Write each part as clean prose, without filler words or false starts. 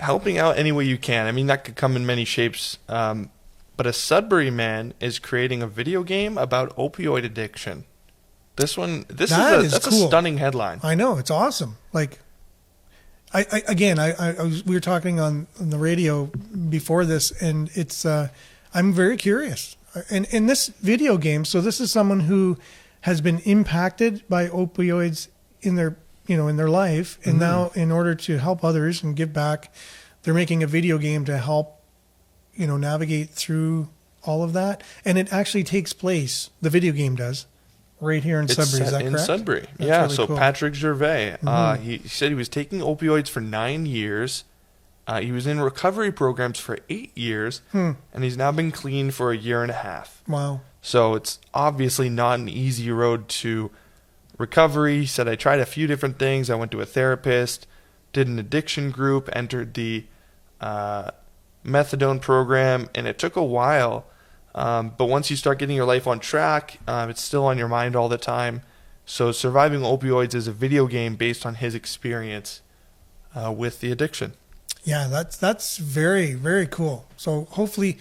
helping out any way you can. I mean, that could come in many shapes. But a Sudbury man is creating a video game about opioid addiction. That's cool. a stunning headline. I know, it's awesome. Like, we were talking on the radio before this, and it's I'm very curious. And in this video game, so this is someone who has been impacted by opioids in their life, and now in order to help others and give back, they're making a video game to help navigate through all of that. And it actually takes place, the video game does, right here in Sudbury. Is that correct? In Sudbury. That's yeah, really so cool. Patrick Gervais, he said he was taking opioids for 9 years. He was in recovery programs for 8 years, and he's now been clean for a year and a half. Wow. So it's obviously not an easy road to recovery. He said, I tried a few different things. I went to a therapist, did an addiction group, entered the Methadone program, and it took a while. But once you start getting your life on track, it's still on your mind all the time. So Surviving Opioids is a video game based on his experience with the addiction. Yeah, that's very, very cool. So hopefully,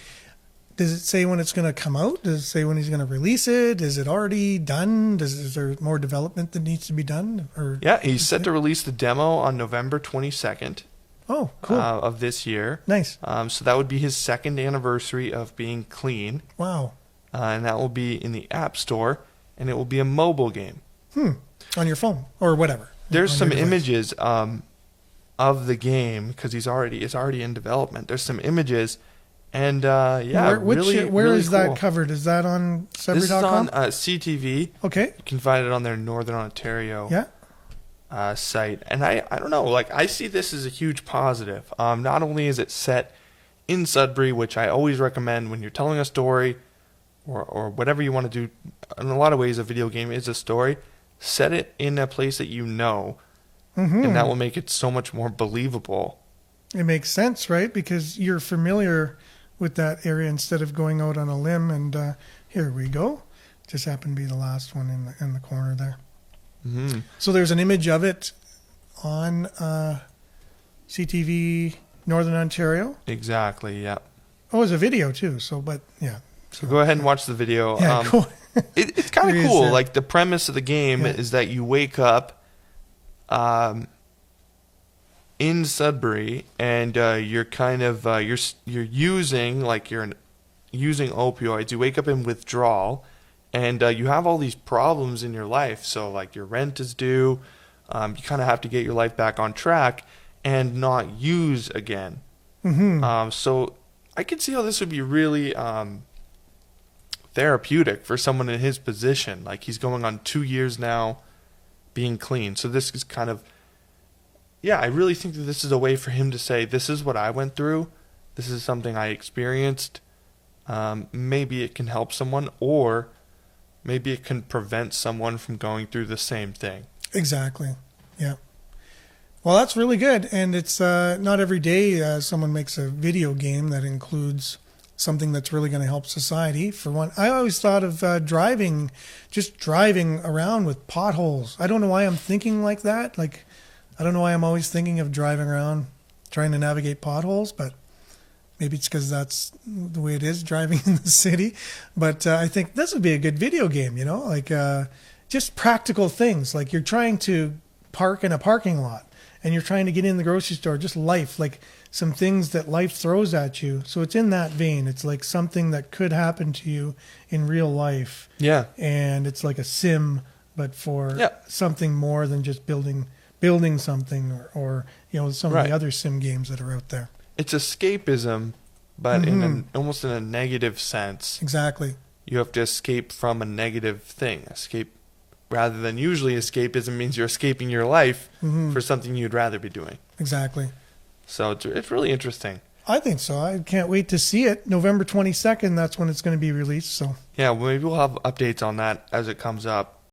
does it say when it's going to come out? Does it say when he's going to release it? Is it already done? Is there more development that needs to be done? Yeah, he's set to release the demo on November 22nd. Oh, cool. Of this year. Nice. So that would be his second anniversary of being clean. Wow. And that will be in the App Store, and it will be a mobile game. On your phone or whatever. There's some images of the game because it's already in development. There's some images, and where really is cool. That covered? covered? Is that on Sudbury.com? This is on CTV. Okay. You can find it on their Northern Ontario site. And I don't know, like I see this as a huge positive. Not only is it set in Sudbury, which I always recommend when you're telling a story or whatever you want to do. In a lot of ways, a video game is a story. Set it in a place that you know, and that will make it so much more believable. It makes sense, right? Because you're familiar with that area instead of going out on a limb. And here we go. Just happened to be the last one in the corner there. Mm-hmm. So there's an image of it on CTV Northern Ontario. Exactly. Yeah. Oh, it's a video too. So go ahead and watch the video. Yeah, cool. It's kind of cool. Like the premise of the game is that you wake up in Sudbury, and you're kind of you're using opioids. You wake up in withdrawal, and you have all these problems in your life. So like your rent is due. You kind of have to get your life back on track and not use again. So I could see how this would be really therapeutic for someone in his position. Like he's going on 2 years now being clean. So this is kind of, I really think that this is a way for him to say, this is what I went through. This is something I experienced. Maybe it can help someone, or maybe it can prevent someone from going through the same thing. Exactly. Yeah. Well, that's really good. And it's not every day someone makes a video game that includes something that's really going to help society. For one, I always thought of driving around with potholes. I don't know why I'm thinking like that. Like, I don't know why I'm always thinking of driving around trying to navigate potholes, but maybe it's because that's the way it is driving in the city. But I think this would be a good video game, like just practical things. Like you're trying to park in a parking lot and you're trying to get in the grocery store, just life, like some things that life throws at you. So it's in that vein. It's like something that could happen to you in real life. Yeah. And it's like a sim, but for something more than just building something or some of the other sim games that are out there. It's escapism, but almost in a negative sense. Exactly. You have to escape from a negative thing. Rather than usually escapism means you're escaping your life for something you'd rather be doing. Exactly. So it's really interesting. I think so. I can't wait to see it. November 22nd, that's when it's going to be released. So yeah, maybe we'll have updates on that as it comes up.